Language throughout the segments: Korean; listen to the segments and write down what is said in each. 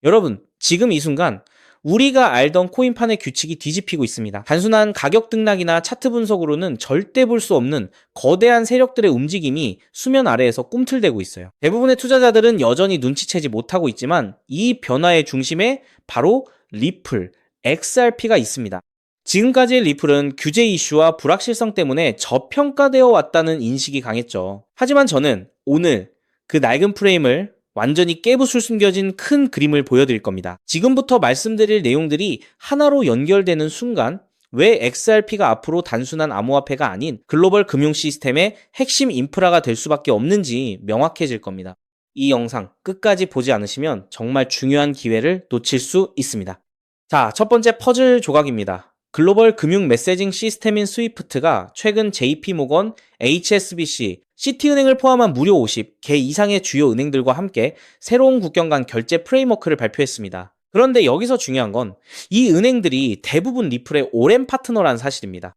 여러분, 지금 이 순간 우리가 알던 코인판의 규칙이 뒤집히고 있습니다. 단순한 가격 등락이나 차트 분석으로는 절대 볼 수 없는 거대한 세력들의 움직임이 수면 아래에서 꿈틀대고 있어요. 대부분의 투자자들은 여전히 눈치채지 못하고 있지만 이 변화의 중심에 바로 리플, XRP가 있습니다. 지금까지의 리플은 규제 이슈와 불확실성 때문에 저평가되어 왔다는 인식이 강했죠. 하지만 저는 오늘 그 낡은 프레임을 완전히 깨부술 숨겨진 큰 그림을 보여드릴 겁니다. 지금부터 말씀드릴 내용들이 하나로 연결되는 순간 왜 XRP가 앞으로 단순한 암호화폐가 아닌 글로벌 금융 시스템의 핵심 인프라가 될 수밖에 없는지 명확해질 겁니다. 이 영상 끝까지 보지 않으시면 정말 중요한 기회를 놓칠 수 있습니다. 자, 첫 번째 퍼즐 조각입니다. 글로벌 금융 메시징 시스템인 스위프트가 최근 JP모건, HSBC, 시티은행을 포함한 무려 50개 이상의 주요 은행들과 함께 새로운 국경 간 결제 프레임워크를 발표했습니다. 그런데 여기서 중요한 건 이 은행들이 대부분 리플의 오랜 파트너라는 사실입니다.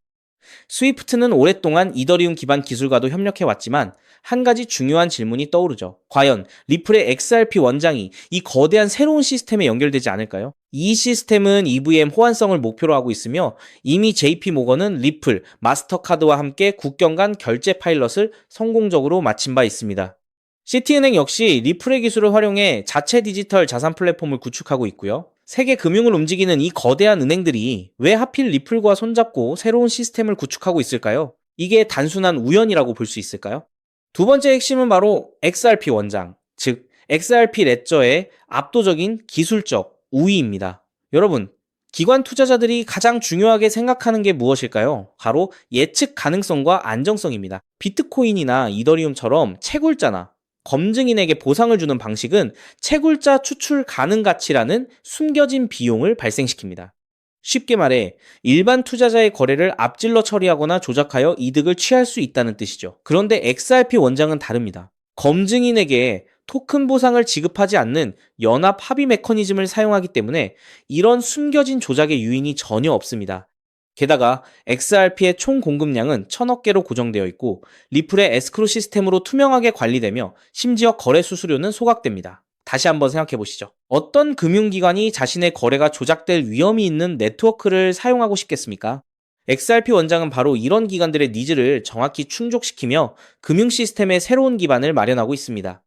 스위프트는 오랫동안 이더리움 기반 기술과도 협력해왔지만 한 가지 중요한 질문이 떠오르죠. 과연 리플의 XRP 원장이 이 거대한 새로운 시스템에 연결되지 않을까요? 이 시스템은 EVM 호환성을 목표로 하고 있으며 이미 JP모건은 리플, 마스터카드와 함께 국경 간 결제 파일럿을 성공적으로 마친 바 있습니다. 시티은행 역시 리플의 기술을 활용해 자체 디지털 자산 플랫폼을 구축하고 있고요. 세계 금융을 움직이는 이 거대한 은행들이 왜 하필 리플과 손잡고 새로운 시스템을 구축하고 있을까요? 이게 단순한 우연이라고 볼 수 있을까요? 두 번째 핵심은 바로 XRP 원장, 즉 XRP 레저의 압도적인 기술적 우위입니다. 여러분, 기관 투자자들이 가장 중요하게 생각하는 게 무엇일까요? 바로 예측 가능성과 안정성입니다. 비트코인이나 이더리움처럼 채굴자나 검증인에게 보상을 주는 방식은 채굴자 추출 가능 가치라는 숨겨진 비용을 발생시킵니다. 쉽게 말해 일반 투자자의 거래를 앞질러 처리하거나 조작하여 이득을 취할 수 있다는 뜻이죠. 그런데 XRP 원장은 다릅니다. 검증인에게 토큰 보상을 지급하지 않는 연합 합의 메커니즘을 사용하기 때문에 이런 숨겨진 조작의 유인이 전혀 없습니다. 게다가 XRP의 총 공급량은 1000억 개로 고정되어 있고 리플의 에스크로 시스템으로 투명하게 관리되며 심지어 거래 수수료는 소각됩니다. 다시 한번 생각해 보시죠. 어떤 금융기관이 자신의 거래가 조작될 위험이 있는 네트워크를 사용하고 싶겠습니까? XRP 원장은 바로 이런 기관들의 니즈를 정확히 충족시키며 금융 시스템의 새로운 기반을 마련하고 있습니다.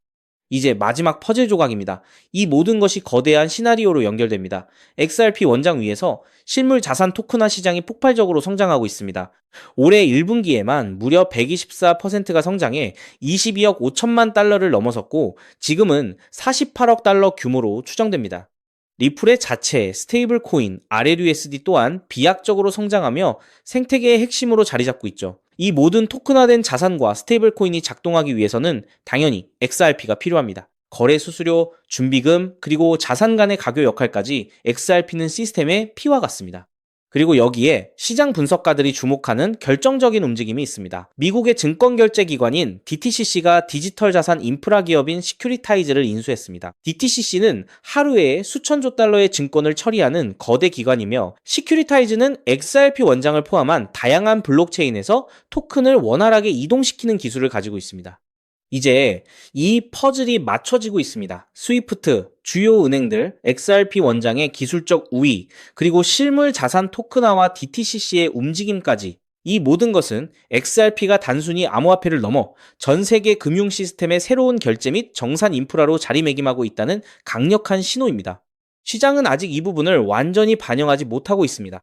이제 마지막 퍼즐 조각입니다. 이 모든 것이 거대한 시나리오로 연결됩니다. XRP 원장 위에서 실물 자산 토큰화 시장이 폭발적으로 성장하고 있습니다. 올해 1분기에만 무려 124%가 성장해 22억 5천만 달러를 넘어섰고 지금은 48억 달러 규모로 추정됩니다. 리플의 자체, 스테이블 코인, RLUSD 또한 비약적으로 성장하며 생태계의 핵심으로 자리 잡고 있죠. 이 모든 토큰화된 자산과 스테이블 코인이 작동하기 위해서는 당연히 XRP가 필요합니다. 거래 수수료, 준비금, 그리고 자산 간의 가교 역할까지 XRP는 시스템의 피와 같습니다. 그리고 여기에 시장 분석가들이 주목하는 결정적인 움직임이 있습니다. 미국의 증권결제기관인 DTCC가 디지털 자산 인프라 기업인 시큐리타이즈를 인수했습니다. DTCC는 하루에 수천조 달러의 증권을 처리하는 거대 기관이며 시큐리타이즈는 XRP 원장을 포함한 다양한 블록체인에서 토큰을 원활하게 이동시키는 기술을 가지고 있습니다. 이제 이 퍼즐이 맞춰지고 있습니다. 스위프트, 주요 은행들, XRP 원장의 기술적 우위, 그리고 실물 자산 토큰화와 DTCC의 움직임까지 이 모든 것은 XRP가 단순히 암호화폐를 넘어 전 세계 금융 시스템의 새로운 결제 및 정산 인프라로 자리매김하고 있다는 강력한 신호입니다. 시장은 아직 이 부분을 완전히 반영하지 못하고 있습니다.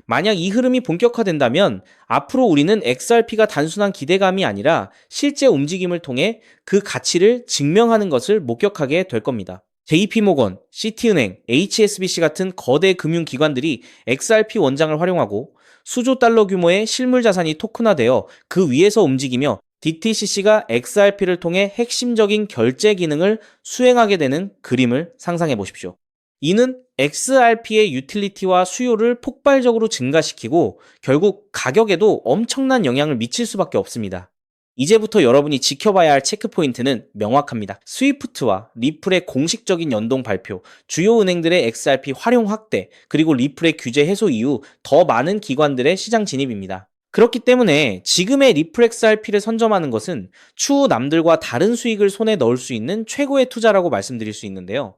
만약 이 흐름이 본격화된다면 앞으로 우리는 XRP가 단순한 기대감이 아니라 실제 움직임을 통해 그 가치를 증명하는 것을 목격하게 될 겁니다. JP모건, 시티은행, HSBC 같은 거대 금융기관들이 XRP 원장을 활용하고 수조 달러 규모의 실물 자산이 토큰화되어 그 위에서 움직이며 DTCC가 XRP를 통해 핵심적인 결제 기능을 수행하게 되는 그림을 상상해 보십시오. 이는 XRP의 유틸리티와 수요를 폭발적으로 증가시키고 결국 가격에도 엄청난 영향을 미칠 수밖에 없습니다. 이제부터 여러분이 지켜봐야 할 체크포인트는 명확합니다. 스위프트와 리플의 공식적인 연동 발표, 주요 은행들의 XRP 활용 확대, 그리고 리플의 규제 해소 이후 더 많은 기관들의 시장 진입입니다. 그렇기 때문에 지금의 리플 XRP를 선점하는 것은 추후 남들과 다른 수익을 손에 넣을 수 있는 최고의 투자라고 말씀드릴 수 있는데요.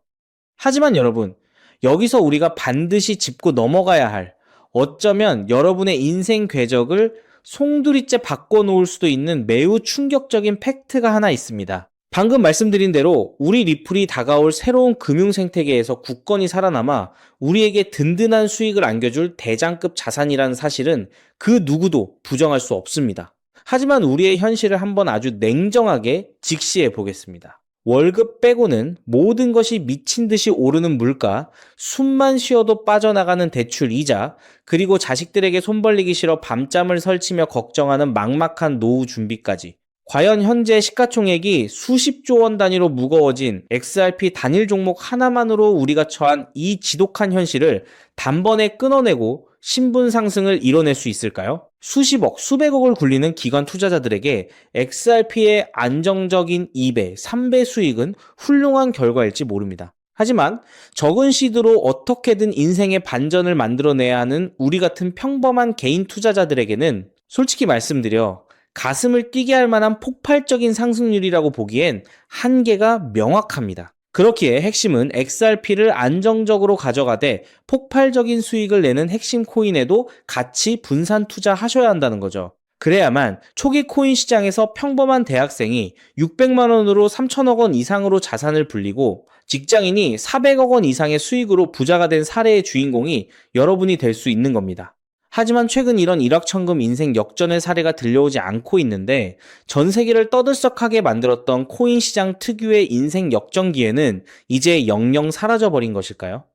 하지만 여러분, 여기서 우리가 반드시 짚고 넘어가야 할, 어쩌면 여러분의 인생 궤적을 송두리째 바꿔놓을 수도 있는 매우 충격적인 팩트가 하나 있습니다. 방금 말씀드린 대로 우리 리플이 다가올 새로운 금융 생태계에서 굳건히 살아남아 우리에게 든든한 수익을 안겨줄 대장급 자산이라는 사실은 그 누구도 부정할 수 없습니다. 하지만 우리의 현실을 한번 아주 냉정하게 직시해 보겠습니다. 월급 빼고는 모든 것이 미친 듯이 오르는 물가, 숨만 쉬어도 빠져나가는 대출 이자, 그리고 자식들에게 손 벌리기 싫어 밤잠을 설치며 걱정하는 막막한 노후 준비까지. 과연 현재 시가총액이 수십조 원 단위로 무거워진 XRP 단일 종목 하나만으로 우리가 처한 이 지독한 현실을 단번에 끊어내고 신분 상승을 이뤄낼 수 있을까요? 수십억, 수백억을 굴리는 기관 투자자들에게 XRP의 안정적인 2배, 3배 수익은 훌륭한 결과일지 모릅니다. 하지만 적은 시드로 어떻게든 인생의 반전을 만들어내야 하는 우리 같은 평범한 개인 투자자들에게는 솔직히 말씀드려 가슴을 뛰게 할 만한 폭발적인 상승률이라고 보기엔 한계가 명확합니다. 그렇기에 핵심은 XRP를 안정적으로 가져가되 폭발적인 수익을 내는 핵심 코인에도 같이 분산 투자하셔야 한다는 거죠. 그래야만 초기 코인 시장에서 평범한 대학생이 600만 원으로 3천억 원 이상으로 자산을 불리고 직장인이 400억 원 이상의 수익으로 부자가 된 사례의 주인공이 여러분이 될 수 있는 겁니다. 하지만 최근 이런 일확천금 인생 역전의 사례가 들려오지 않고 있는데 전 세계를 떠들썩하게 만들었던 코인 시장 특유의 인생 역전기회는 이제 영영 사라져버린 것일까요?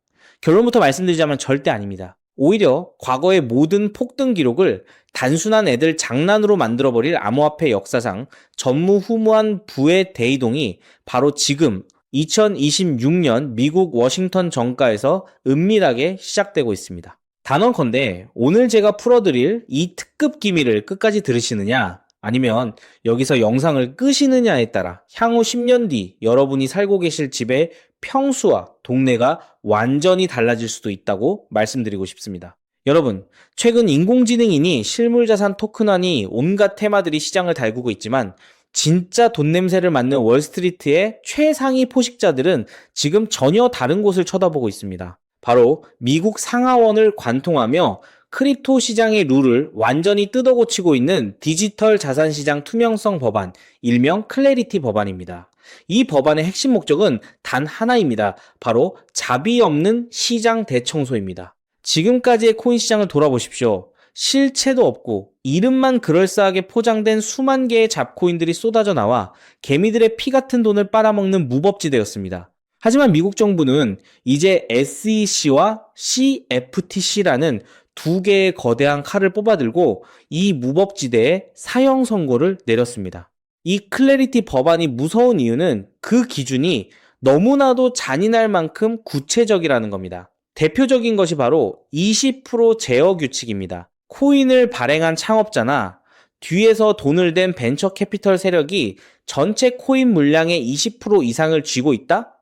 결론부터 말씀드리자면 절대 아닙니다. 오히려 과거의 모든 폭등 기록을 단순한 애들 장난으로 만들어버릴 암호화폐 역사상 전무후무한 부의 대이동이 바로 지금 2026년 미국 워싱턴 정가에서 은밀하게 시작되고 있습니다. 단언컨대 오늘 제가 풀어드릴 이 특급 기밀을 끝까지 들으시느냐 아니면 여기서 영상을 끄시느냐에 따라 향후 10년 뒤 여러분이 살고 계실 집의 평수와 동네가 완전히 달라질 수도 있다고 말씀드리고 싶습니다. 여러분, 최근 인공지능이니 실물자산 토큰화니 온갖 테마들이 시장을 달구고 있지만 진짜 돈 냄새를 맡는 월스트리트의 최상위 포식자들은 지금 전혀 다른 곳을 쳐다보고 있습니다. 바로 미국 상하원을 관통하며 크립토 시장의 룰을 완전히 뜯어고치고 있는 디지털 자산시장 투명성 법안, 일명 클래리티 법안입니다. 이 법안의 핵심 목적은 단 하나입니다. 바로 자비 없는 시장 대청소입니다. 지금까지의 코인 시장을 돌아보십시오. 실체도 없고 이름만 그럴싸하게 포장된 수만 개의 잡코인들이 쏟아져 나와 개미들의 피 같은 돈을 빨아먹는 무법지대였습니다. 하지만 미국 정부는 이제 SEC와 CFTC라는 두 개의 거대한 칼을 뽑아들고 이 무법지대에 사형 선고를 내렸습니다. 이 클래리티 법안이 무서운 이유는 그 기준이 너무나도 잔인할 만큼 구체적이라는 겁니다. 대표적인 것이 바로 20% 제어 규칙입니다. 코인을 발행한 창업자나 뒤에서 돈을 댄 벤처 캐피털 세력이 전체 코인 물량의 20% 이상을 쥐고 있다?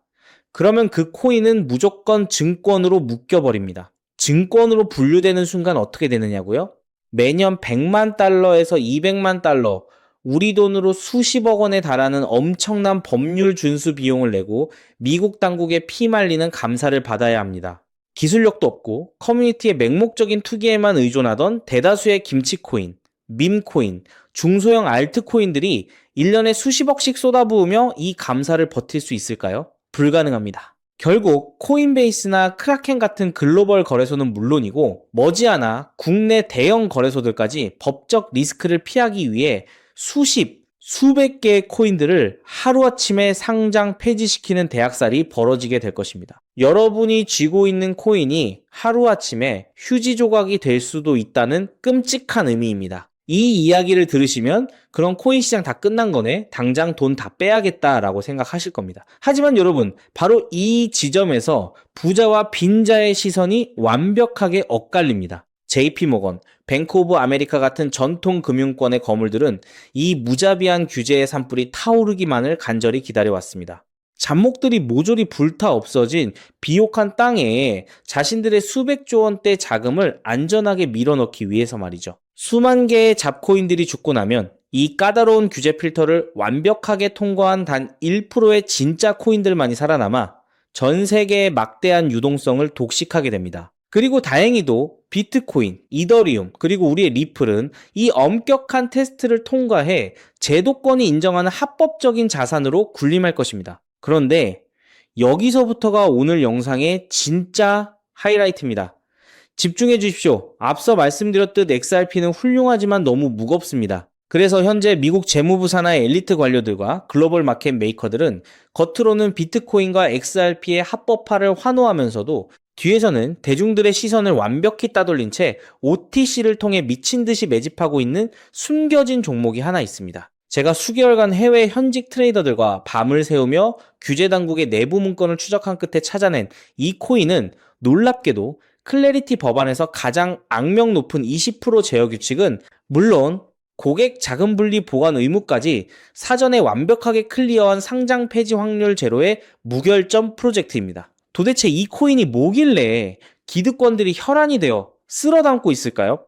그러면 그 코인은 무조건 증권으로 묶여버립니다. 증권으로 분류되는 순간 어떻게 되느냐고요? 매년 100만 달러에서 200만 달러, 우리 돈으로 수십억 원에 달하는 엄청난 법률 준수 비용을 내고 미국 당국에 피말리는 감사를 받아야 합니다. 기술력도 없고 커뮤니티의 맹목적인 투기에만 의존하던 대다수의 김치코인, 밈코인, 중소형 알트코인들이 1년에 수십억씩 쏟아부으며 이 감사를 버틸 수 있을까요? 불가능합니다. 결국 코인베이스나 크라켄 같은 글로벌 거래소는 물론이고 머지않아 국내 대형 거래소들까지 법적 리스크를 피하기 위해 수백 개의 코인들을 하루아침에 상장 폐지시키는 대학살이 벌어지게 될 것입니다. 여러분이 쥐고 있는 코인이 하루아침에 휴지 조각이 될 수도 있다는 끔찍한 의미입니다. 이 이야기를 들으시면 그런 코인 시장 다 끝난 거네, 당장 돈 다 빼야겠다라고 생각하실 겁니다. 하지만 여러분, 바로 이 지점에서 부자와 빈자의 시선이 완벽하게 엇갈립니다. JP모건, 뱅크 오브 아메리카 같은 전통 금융권의 거물들은 이 무자비한 규제의 산불이 타오르기만을 간절히 기다려왔습니다. 잡목들이 모조리 불타 없어진 비옥한 땅에 자신들의 수백조 원대 자금을 안전하게 밀어넣기 위해서 말이죠. 수만 개의 잡코인들이 죽고 나면 이 까다로운 규제 필터를 완벽하게 통과한 단 1%의 진짜 코인들만이 살아남아 전 세계의 막대한 유동성을 독식하게 됩니다. 그리고 다행히도 비트코인, 이더리움, 그리고 우리의 리플은 이 엄격한 테스트를 통과해 제도권이 인정하는 합법적인 자산으로 군림할 것입니다. 그런데 여기서부터가 오늘 영상의 진짜 하이라이트입니다. 집중해 주십시오. 앞서 말씀드렸듯 XRP는 훌륭하지만 너무 무겁습니다. 그래서 현재 미국 재무부 산하의 엘리트 관료들과 글로벌 마켓 메이커들은 겉으로는 비트코인과 XRP의 합법화를 환호하면서도 뒤에서는 대중들의 시선을 완벽히 따돌린 채 OTC를 통해 미친 듯이 매집하고 있는 숨겨진 종목이 하나 있습니다. 제가 수개월간 해외 현직 트레이더들과 밤을 새우며 규제 당국의 내부 문건을 추적한 끝에 찾아낸 이 코인은 놀랍게도 클래리티 법안에서 가장 악명 높은 20% 제어 규칙은 물론 고객 자금 분리 보관 의무까지 사전에 완벽하게 클리어한 상장 폐지 확률 제로의 무결점 프로젝트입니다. 도대체 이 코인이 뭐길래 기득권들이 혈안이 되어 쓸어 담고 있을까요?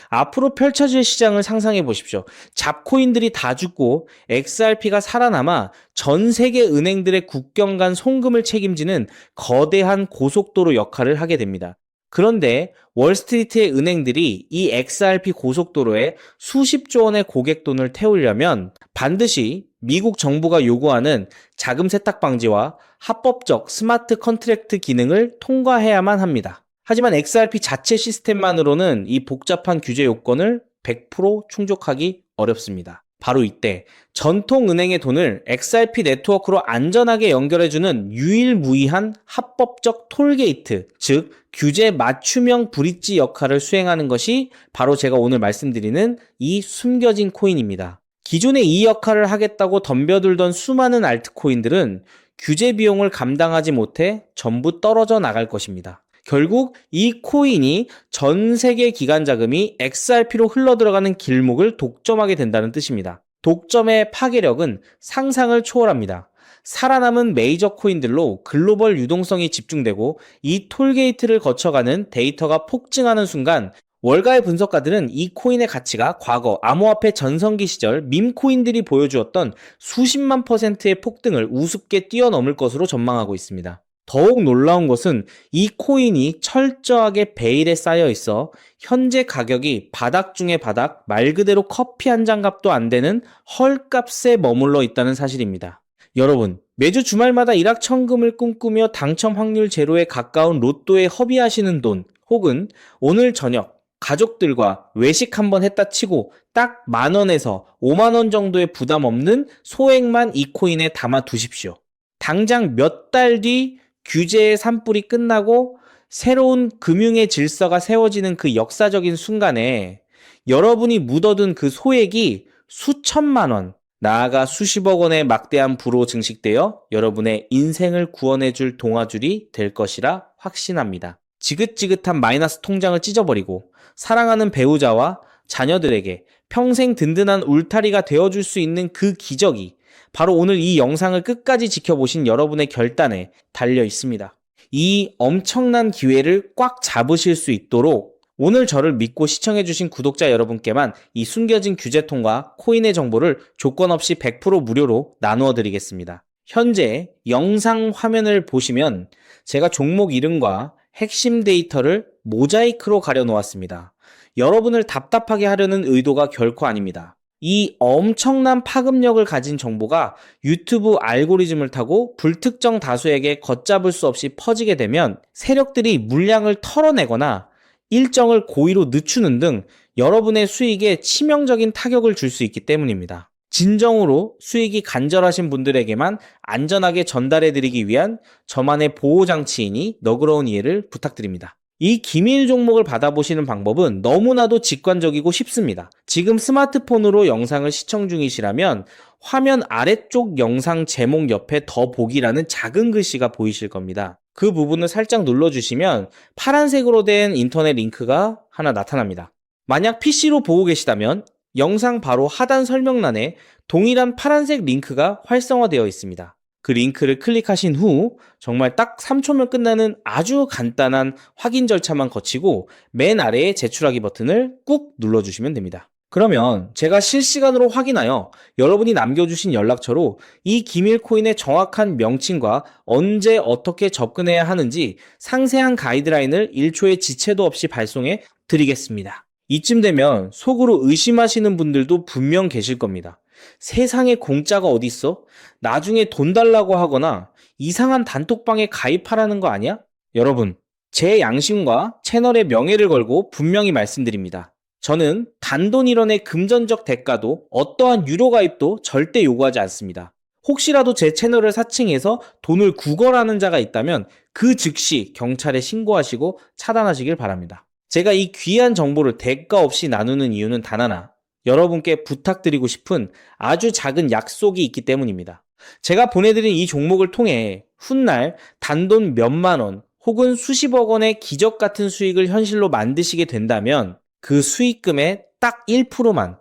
앞으로 펼쳐질 시장을 상상해 보십시오. 잡코인들이 다 죽고 XRP가 살아남아 전 세계 은행들의 국경 간 송금을 책임지는 거대한 고속도로 역할을 하게 됩니다. 그런데 월스트리트의 은행들이 이 XRP 고속도로에 수십조 원의 고객 돈을 태우려면 반드시 미국 정부가 요구하는 자금 세탁 방지와 합법적 스마트 컨트랙트 기능을 통과해야만 합니다. 하지만 XRP 자체 시스템만으로는 이 복잡한 규제 요건을 100% 충족하기 어렵습니다. 바로 이때 전통은행의 돈을 XRP 네트워크로 안전하게 연결해주는 유일무이한 합법적 톨게이트, 즉 규제 맞춤형 브릿지 역할을 수행하는 것이 바로 제가 오늘 말씀드리는 이 숨겨진 코인입니다. 기존에 이 역할을 하겠다고 덤벼들던 수많은 알트코인들은 규제 비용을 감당하지 못해 전부 떨어져 나갈 것입니다. 결국 이 코인이 전 세계 기관 자금이 XRP로 흘러들어가는 길목을 독점하게 된다는 뜻입니다. 독점의 파괴력은 상상을 초월합니다. 살아남은 메이저 코인들로 글로벌 유동성이 집중되고 이 톨게이트를 거쳐가는 데이터가 폭증하는 순간 월가의 분석가들은 이 코인의 가치가 과거 암호화폐 전성기 시절 밈코인들이 보여주었던 수십만 %의 폭등을 우습게 뛰어넘을 것으로 전망하고 있습니다. 더욱 놀라운 것은 이 코인이 철저하게 베일에 쌓여 있어 현재 가격이 바닥 중의 바닥, 말 그대로 커피 한 잔 값도 안 되는 헐값에 머물러 있다는 사실입니다. 여러분, 매주 주말마다 일확천금을 꿈꾸며 당첨 확률 제로에 가까운 로또에 허비하시는 돈, 혹은 오늘 저녁 가족들과 외식 한번 했다 치고 딱 10,000원에서 50,000원 정도의 부담 없는 소액만 이 코인에 담아 두십시오. 당장 몇 달 뒤 규제의 산불이 끝나고 새로운 금융의 질서가 세워지는 그 역사적인 순간에 여러분이 묻어둔 그 소액이 수천만 원, 나아가 수십억 원의 막대한 부로 증식되어 여러분의 인생을 구원해줄 동아줄이 될 것이라 확신합니다. 지긋지긋한 마이너스 통장을 찢어버리고 사랑하는 배우자와 자녀들에게 평생 든든한 울타리가 되어줄 수 있는 그 기적이 바로 오늘 이 영상을 끝까지 지켜보신 여러분의 결단에 달려 있습니다. 이 엄청난 기회를 꽉 잡으실 수 있도록 오늘 저를 믿고 시청해주신 구독자 여러분께만 이 숨겨진 규제통과 코인의 정보를 조건 없이 100% 무료로 나누어 드리겠습니다. 현재 영상 화면을 보시면 제가 종목 이름과 핵심 데이터를 모자이크로 가려 놓았습니다. 여러분을 답답하게 하려는 의도가 결코 아닙니다. 이 엄청난 파급력을 가진 정보가 유튜브 알고리즘을 타고 불특정 다수에게 걷잡을 수 없이 퍼지게 되면 세력들이 물량을 털어내거나 일정을 고의로 늦추는 등 여러분의 수익에 치명적인 타격을 줄 수 있기 때문입니다. 진정으로 수익이 간절하신 분들에게만 안전하게 전달해드리기 위한 저만의 보호장치이니 너그러운 이해를 부탁드립니다. 이 기밀 종목을 받아보시는 방법은 너무나도 직관적이고 쉽습니다. 지금 스마트폰으로 영상을 시청 중이시라면 화면 아래쪽 영상 제목 옆에 더 보기라는 작은 글씨가 보이실 겁니다. 그 부분을 살짝 눌러주시면 파란색으로 된 인터넷 링크가 하나 나타납니다. 만약 PC로 보고 계시다면 영상 바로 하단 설명란에 동일한 파란색 링크가 활성화되어 있습니다. 그 링크를 클릭하신 후 정말 딱 3초면 끝나는 아주 간단한 확인 절차만 거치고 맨 아래에 제출하기 버튼을 꾹 눌러주시면 됩니다. 그러면 제가 실시간으로 확인하여 여러분이 남겨주신 연락처로 이 기밀 코인의 정확한 명칭과 언제 어떻게 접근해야 하는지 상세한 가이드라인을 1초의 지체도 없이 발송해 드리겠습니다. 이쯤 되면 속으로 의심하시는 분들도 분명 계실 겁니다. 세상에 공짜가 어딨어? 나중에 돈 달라고 하거나 이상한 단톡방에 가입하라는 거 아니야? 여러분, 제 양심과 채널의 명예를 걸고 분명히 말씀드립니다. 저는 단돈 1원의 금전적 대가도 어떠한 유료 가입도 절대 요구하지 않습니다. 혹시라도 제 채널을 사칭해서 돈을 구걸하는 자가 있다면 그 즉시 경찰에 신고하시고 차단하시길 바랍니다. 제가 이 귀한 정보를 대가 없이 나누는 이유는 단 하나, 여러분께 부탁드리고 싶은 아주 작은 약속이 있기 때문입니다. 제가 보내드린 이 종목을 통해 훗날 단돈 몇만 원 혹은 수십억 원의 기적 같은 수익을 현실로 만드시게 된다면 그 수익금의 딱 1%만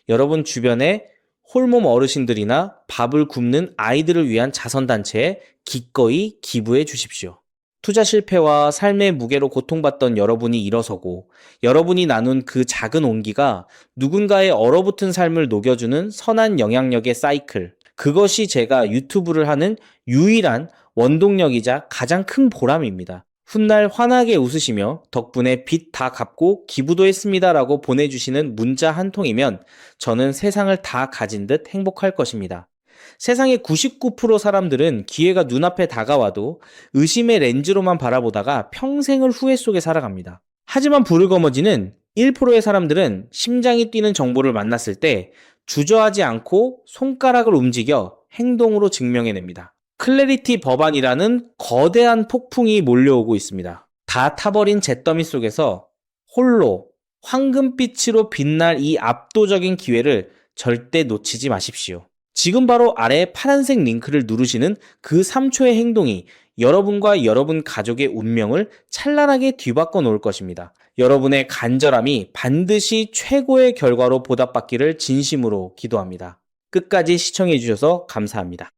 여러분 주변에 홀몸 어르신들이나 밥을 굶는 아이들을 위한 자선단체에 기꺼이 기부해 주십시오. 투자 실패와 삶의 무게로 고통받던 여러분이 일어서고 여러분이 나눈 그 작은 온기가 누군가의 얼어붙은 삶을 녹여주는 선한 영향력의 사이클, 그것이 제가 유튜브를 하는 유일한 원동력이자 가장 큰 보람입니다. 훗날 환하게 웃으시며 덕분에 빚 다 갚고 기부도 했습니다 라고 보내주시는 문자 한 통이면 저는 세상을 다 가진 듯 행복할 것입니다. 세상의 99% 사람들은 기회가 눈앞에 다가와도 의심의 렌즈로만 바라보다가 평생을 후회 속에 살아갑니다. 하지만 부르거머지는 1%의 사람들은 심장이 뛰는 정보를 만났을 때 주저하지 않고 손가락을 움직여 행동으로 증명해냅니다. 클래리티 법안이라는 거대한 폭풍이 몰려오고 있습니다. 다 타버린 잿더미 속에서 홀로 황금빛으로 빛날 이 압도적인 기회를 절대 놓치지 마십시오. 지금 바로 아래 파란색 링크를 누르시는 그 3초의 행동이 여러분과 여러분 가족의 운명을 찬란하게 뒤바꿔 놓을 것입니다. 여러분의 간절함이 반드시 최고의 결과로 보답받기를 진심으로 기도합니다. 끝까지 시청해 주셔서 감사합니다.